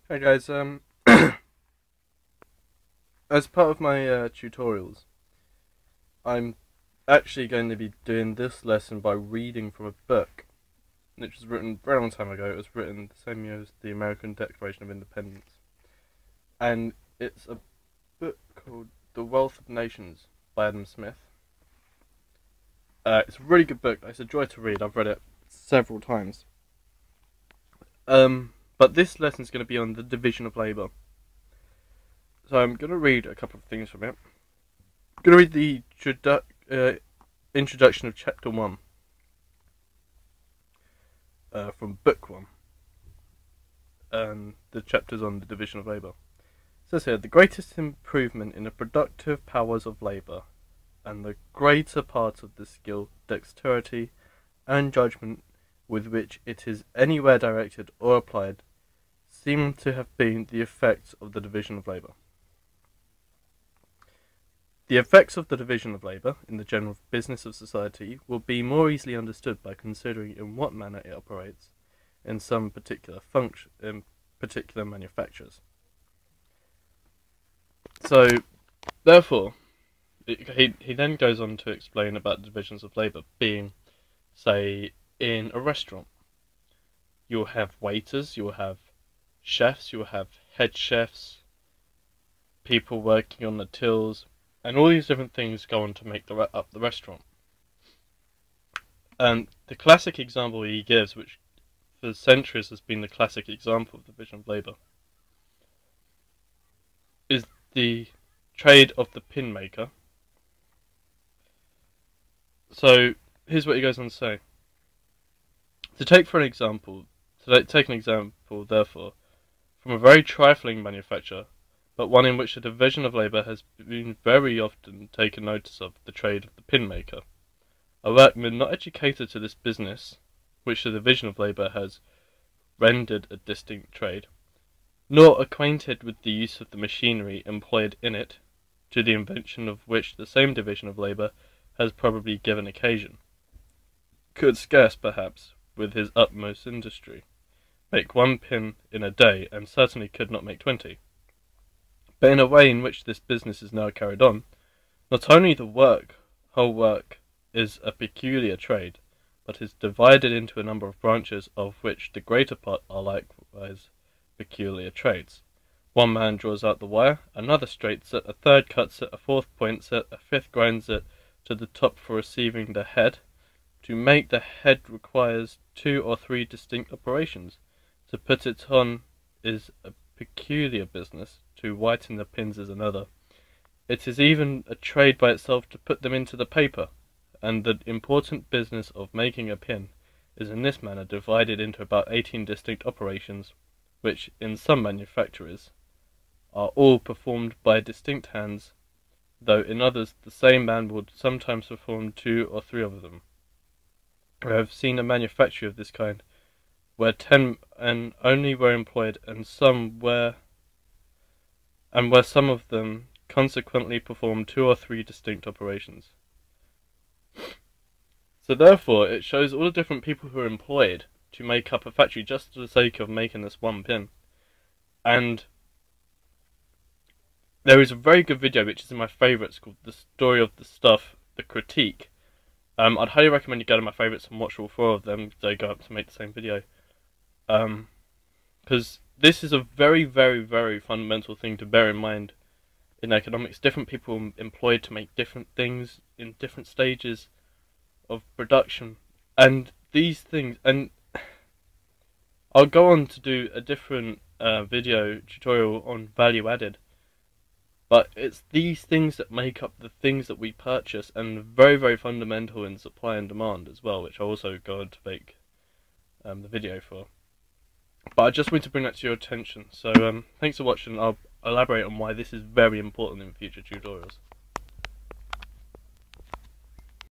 Hey guys, as part of my tutorials, I'm actually going to be doing this lesson by reading from a book, which was written a very long time ago. It was written the same year as the American Declaration of Independence, and it's a book called The Wealth of Nations by Adam Smith. It's a really good book. It's a joy to read. I've read it several times. But this lesson is going to be on the division of labour. So I'm going to read a couple of things from it. I'm going to read the introduction of Chapter 1 from Book 1. The chapter's on the division of labour. It says here, the greatest improvement in the productive powers of labour, and the greater part of the skill, dexterity, and judgment with which it is anywhere directed or applied, seem to have been the effects of the division of labour. The effects of the division of labour in the general business of society will be more easily understood by considering in what manner it operates in some particular function, in particular manufactures. So, therefore, he then goes on to explain about the divisions of labour being, say, in a restaurant. You'll have waiters, you'll have chefs, you'll have head chefs, people working on the tills, and all these different things go on to make up the restaurant. And the classic example he gives, which for centuries has been the classic example of the division of labour, is the trade of the pin maker. So here's what he goes on to say. Take an example, therefore, from a very trifling manufacture, but one in which the division of labour has been very often taken notice of, the trade of the pin maker. A workman not educated to this business, which the division of labour has rendered a distinct trade, nor acquainted with the use of the machinery employed in it, to the invention of which the same division of labour has probably given occasion, could scarce, perhaps, with his utmost industry, make one pin in a day, and certainly could not make 20. But in a way in which this business is now carried on, not only the whole work is a peculiar trade, but is divided into a number of branches, of which the greater part are likewise peculiar trades. One man draws out the wire, another straights it, a third cuts it, a fourth points it, a fifth grinds it to the top for receiving the head. To make the head requires 2 or 3 distinct operations. To put it on is a peculiar business, to whiten the pins is another. It is even a trade by itself to put them into the paper, and the important business of making a pin is in this manner divided into about 18 distinct operations, which in some manufactories are all performed by distinct hands, though in others the same man would sometimes perform 2 or 3 of them. I have seen a manufactory of this kind, where 10 men only were employed, and where some of them consequently performed 2 or 3 distinct operations. So therefore, it shows all the different people who are employed to make up a factory just for the sake of making this one pin. And there is a very good video, which is in my favourites, called The Story of the Stuff, The Critique. I'd highly recommend you go to my favourites and watch all 4 of them. They go up to make the same video. Because this is a very, very, very fundamental thing to bear in mind in economics. Different people employed to make different things in different stages of production. And these things, and I'll go on to do a different video tutorial on value added. But it's these things that make up the things that we purchase, and very, very fundamental in supply and demand as well, which I'll also go on to make the video for. But I just wanted to bring that to your attention. So thanks for watching. I'll elaborate on why this is very important in future tutorials.